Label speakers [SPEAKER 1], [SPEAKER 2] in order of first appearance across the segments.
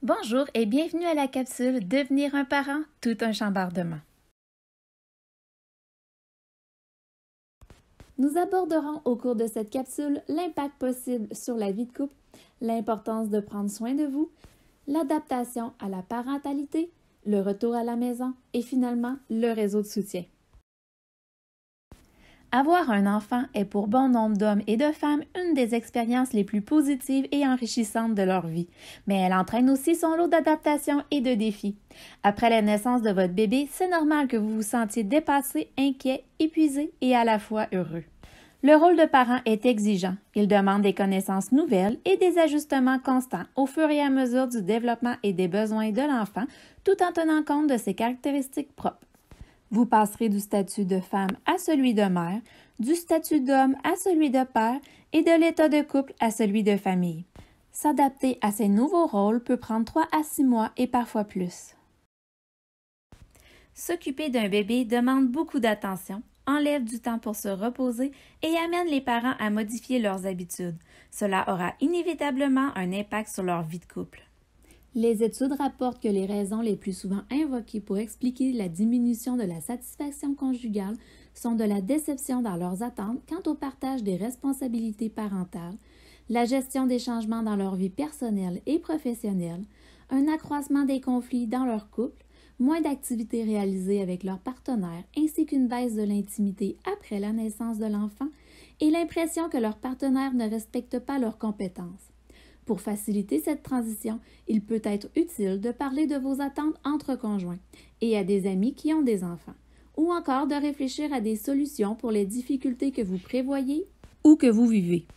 [SPEAKER 1] Bonjour et bienvenue à la capsule Devenir un parent, tout un chambardement. Nous aborderons au cours de cette capsule l'impact possible sur la vie de couple, l'importance de prendre soin de vous, l'adaptation à la parentalité, le retour à la maison et finalement le réseau de soutien. Avoir un enfant est pour bon nombre d'hommes et de femmes une des expériences les plus positives et enrichissantes de leur vie, mais elle entraîne aussi son lot d'adaptations et de défis. Après la naissance de votre bébé, c'est normal que vous vous sentiez dépassé, inquiet, épuisé et à la fois heureux. Le rôle de parent est exigeant. Il demande des connaissances nouvelles et des ajustements constants au fur et à mesure du développement et des besoins de l'enfant, tout en tenant compte de ses caractéristiques propres. Vous passerez du statut de femme à celui de mère, du statut d'homme à celui de père et de l'état de couple à celui de famille. S'adapter à ces nouveaux rôles peut prendre 3 à 6 mois et parfois plus. S'occuper d'un bébé demande beaucoup d'attention, enlève du temps pour se reposer et amène les parents à modifier leurs habitudes. Cela aura inévitablement un impact sur leur vie de couple. Les études rapportent que les raisons les plus souvent invoquées pour expliquer la diminution de la satisfaction conjugale sont de la déception dans leurs attentes quant au partage des responsabilités parentales, la gestion des changements dans leur vie personnelle et professionnelle, un accroissement des conflits dans leur couple, moins d'activités réalisées avec leur partenaire ainsi qu'une baisse de l'intimité après la naissance de l'enfant et l'impression que leur partenaire ne respecte pas leurs compétences. Pour faciliter cette transition, il peut être utile de parler de vos attentes entre conjoints et à des amis qui ont des enfants, ou encore de réfléchir à des solutions pour les difficultés que vous prévoyez ou que vous vivez.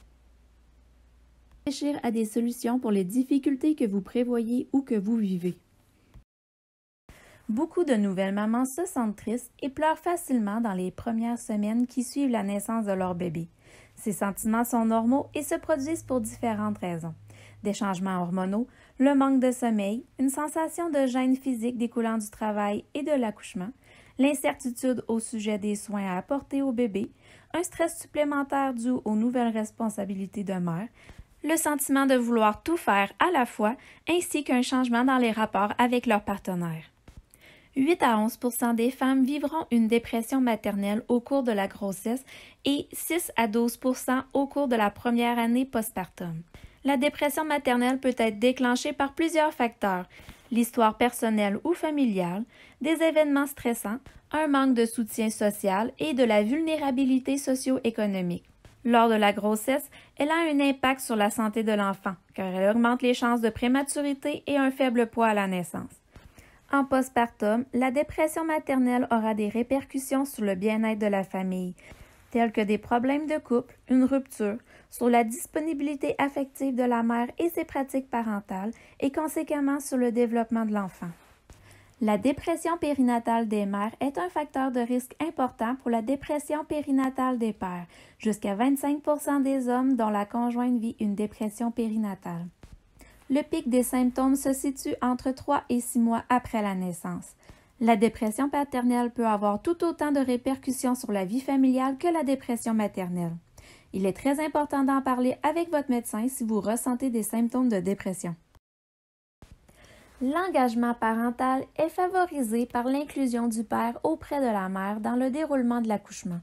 [SPEAKER 1] Réfléchir à des solutions pour les difficultés que vous prévoyez ou que vous vivez. Beaucoup de nouvelles mamans se sentent tristes et pleurent facilement dans les premières semaines qui suivent la naissance de leur bébé. Ces sentiments sont normaux et se produisent pour différentes raisons. Des changements hormonaux, le manque de sommeil, une sensation de gêne physique découlant du travail et de l'accouchement, l'incertitude au sujet des soins à apporter au bébé, un stress supplémentaire dû aux nouvelles responsabilités de mère, le sentiment de vouloir tout faire à la fois, ainsi qu'un changement dans les rapports avec leur partenaire. 8 à 11 % des femmes vivront une dépression maternelle au cours de la grossesse et 6 à 12 % au cours de la première année postpartum. La dépression maternelle peut être déclenchée par plusieurs facteurs, l'histoire personnelle ou familiale, des événements stressants, un manque de soutien social et de la vulnérabilité socio-économique. Lors de la grossesse, elle a un impact sur la santé de l'enfant, car elle augmente les chances de prématurité et un faible poids à la naissance. En postpartum, la dépression maternelle aura des répercussions sur le bien-être de la famille, tels que des problèmes de couple, une rupture, sur la disponibilité affective de la mère et ses pratiques parentales et conséquemment sur le développement de l'enfant. La dépression périnatale des mères est un facteur de risque important pour la dépression périnatale des pères, jusqu'à 25 % des hommes dont la conjointe vit une dépression périnatale. Le pic des symptômes se situe entre 3 et 6 mois après la naissance. La dépression paternelle peut avoir tout autant de répercussions sur la vie familiale que la dépression maternelle. Il est très important d'en parler avec votre médecin si vous ressentez des symptômes de dépression. L'engagement parental est favorisé par l'inclusion du père auprès de la mère dans le déroulement de l'accouchement.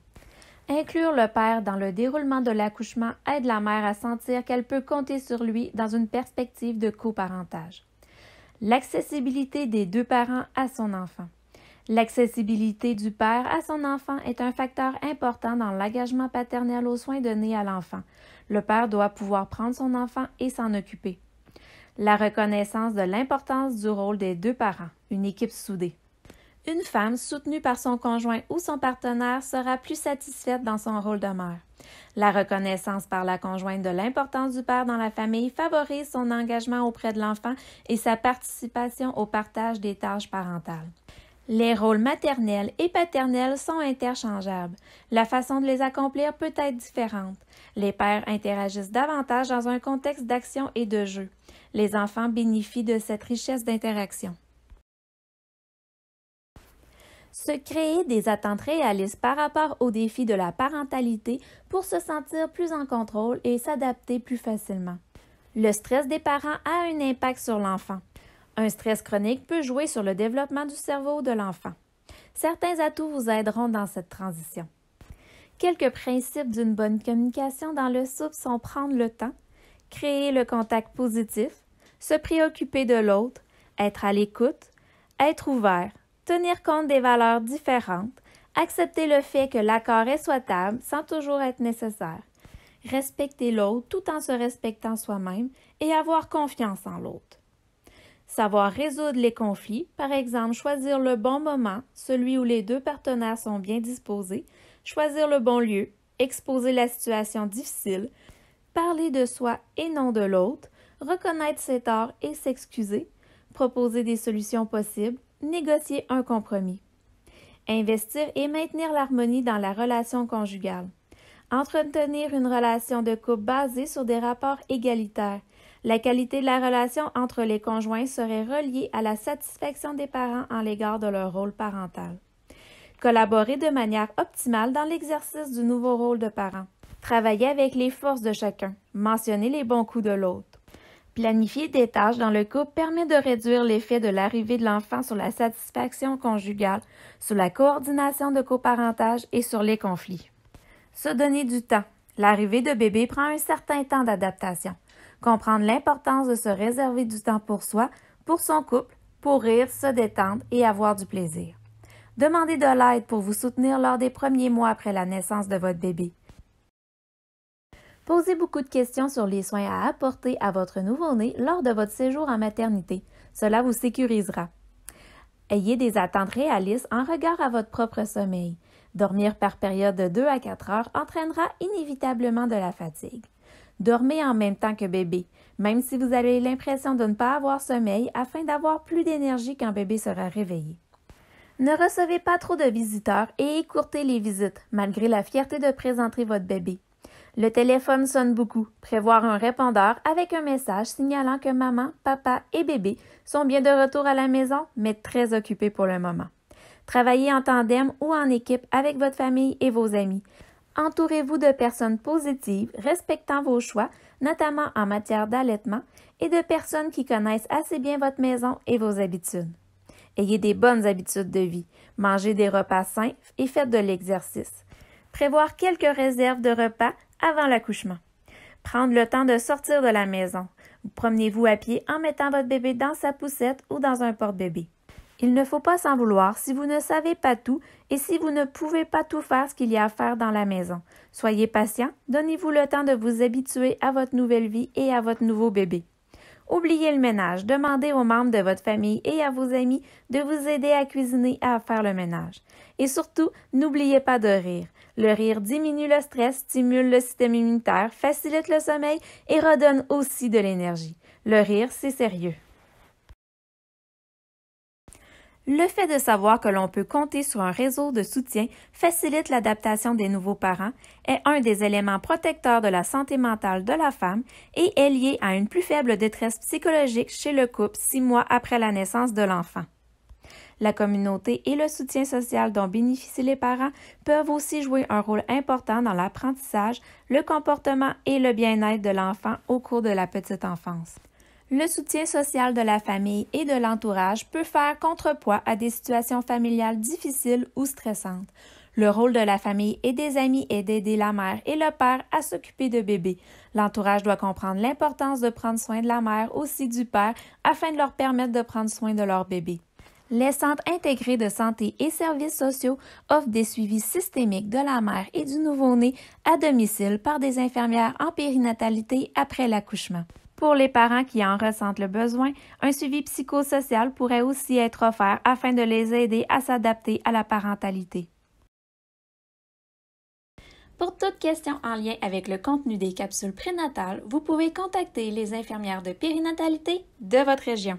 [SPEAKER 1] Inclure le père dans le déroulement de l'accouchement aide la mère à sentir qu'elle peut compter sur lui dans une perspective de coparentage. L'accessibilité des deux parents à son enfant. L'accessibilité du père à son enfant est un facteur important dans l'engagement paternel aux soins donnés à l'enfant. Le père doit pouvoir prendre son enfant et s'en occuper. La reconnaissance de l'importance du rôle des deux parents, une équipe soudée. Une femme soutenue par son conjoint ou son partenaire sera plus satisfaite dans son rôle de mère. La reconnaissance par la conjointe de l'importance du père dans la famille favorise son engagement auprès de l'enfant et sa participation au partage des tâches parentales. Les rôles maternels et paternels sont interchangeables. La façon de les accomplir peut être différente. Les pères interagissent davantage dans un contexte d'action et de jeu. Les enfants bénéficient de cette richesse d'interaction. Se créer des attentes réalistes par rapport aux défis de la parentalité pour se sentir plus en contrôle et s'adapter plus facilement. Le stress des parents a un impact sur l'enfant. Un stress chronique peut jouer sur le développement du cerveau de l'enfant. Certains atouts vous aideront dans cette transition. Quelques principes d'une bonne communication dans le souple sont prendre le temps, créer le contact positif, se préoccuper de l'autre, être à l'écoute, être ouvert, tenir compte des valeurs différentes, accepter le fait que l'accord est souhaitable sans toujours être nécessaire, respecter l'autre tout en se respectant soi-même et avoir confiance en l'autre. Savoir résoudre les conflits, par exemple choisir le bon moment, celui où les deux partenaires sont bien disposés, choisir le bon lieu, exposer la situation difficile, parler de soi et non de l'autre, reconnaître ses torts et s'excuser, proposer des solutions possibles, négocier un compromis. Investir et maintenir l'harmonie dans la relation conjugale. Entretenir une relation de couple basée sur des rapports égalitaires. La qualité de la relation entre les conjoints serait reliée à la satisfaction des parents en l'égard de leur rôle parental. Collaborer de manière optimale dans l'exercice du nouveau rôle de parent. Travailler avec les forces de chacun. Mentionner les bons coups de l'autre. Planifier des tâches dans le couple permet de réduire l'effet de l'arrivée de l'enfant sur la satisfaction conjugale, sur la coordination de coparentage et sur les conflits. Se donner du temps. L'arrivée de bébé prend un certain temps d'adaptation. Comprendre l'importance de se réserver du temps pour soi, pour son couple, pour rire, se détendre et avoir du plaisir. Demandez de l'aide pour vous soutenir lors des premiers mois après la naissance de votre bébé. Posez beaucoup de questions sur les soins à apporter à votre nouveau-né lors de votre séjour en maternité. Cela vous sécurisera. Ayez des attentes réalistes en regard à votre propre sommeil. Dormir par période de 2 à 4 heures entraînera inévitablement de la fatigue. Dormez en même temps que bébé, même si vous avez l'impression de ne pas avoir sommeil afin d'avoir plus d'énergie quand bébé sera réveillé. Ne recevez pas trop de visiteurs et écourtez les visites, malgré la fierté de présenter votre bébé. Le téléphone sonne beaucoup. Prévoir un répondeur avec un message signalant que maman, papa et bébé sont bien de retour à la maison, mais très occupés pour le moment. Travaillez en tandem ou en équipe avec votre famille et vos amis. Entourez-vous de personnes positives, respectant vos choix, notamment en matière d'allaitement, et de personnes qui connaissent assez bien votre maison et vos habitudes. Ayez des bonnes habitudes de vie. Mangez des repas sains et faites de l'exercice. Prévoir quelques réserves de repas avant l'accouchement. Prendre le temps de sortir de la maison. Vous promenez-vous à pied en mettant votre bébé dans sa poussette ou dans un porte-bébé. Il ne faut pas s'en vouloir si vous ne savez pas tout et si vous ne pouvez pas tout faire ce qu'il y a à faire dans la maison. Soyez patient, donnez-vous le temps de vous habituer à votre nouvelle vie et à votre nouveau bébé. Oubliez le ménage, demandez aux membres de votre famille et à vos amis de vous aider à cuisiner et à faire le ménage. Et surtout, n'oubliez pas de rire. Le rire diminue le stress, stimule le système immunitaire, facilite le sommeil et redonne aussi de l'énergie. Le rire, c'est sérieux. Le fait de savoir que l'on peut compter sur un réseau de soutien facilite l'adaptation des nouveaux parents, est un des éléments protecteurs de la santé mentale de la femme et est lié à une plus faible détresse psychologique chez le couple 6 mois après la naissance de l'enfant. La communauté et le soutien social dont bénéficient les parents peuvent aussi jouer un rôle important dans l'apprentissage, le comportement et le bien-être de l'enfant au cours de la petite enfance. Le soutien social de la famille et de l'entourage peut faire contrepoids à des situations familiales difficiles ou stressantes. Le rôle de la famille et des amis est d'aider la mère et le père à s'occuper de bébé. L'entourage doit comprendre l'importance de prendre soin de la mère, aussi du père, afin de leur permettre de prendre soin de leur bébé. Les centres intégrés de santé et services sociaux offrent des suivis systémiques de la mère et du nouveau-né à domicile par des infirmières en périnatalité après l'accouchement. Pour les parents qui en ressentent le besoin, un suivi psychosocial pourrait aussi être offert afin de les aider à s'adapter à la parentalité. Pour toute question en lien avec le contenu des capsules prénatales, vous pouvez contacter les infirmières de périnatalité de votre région.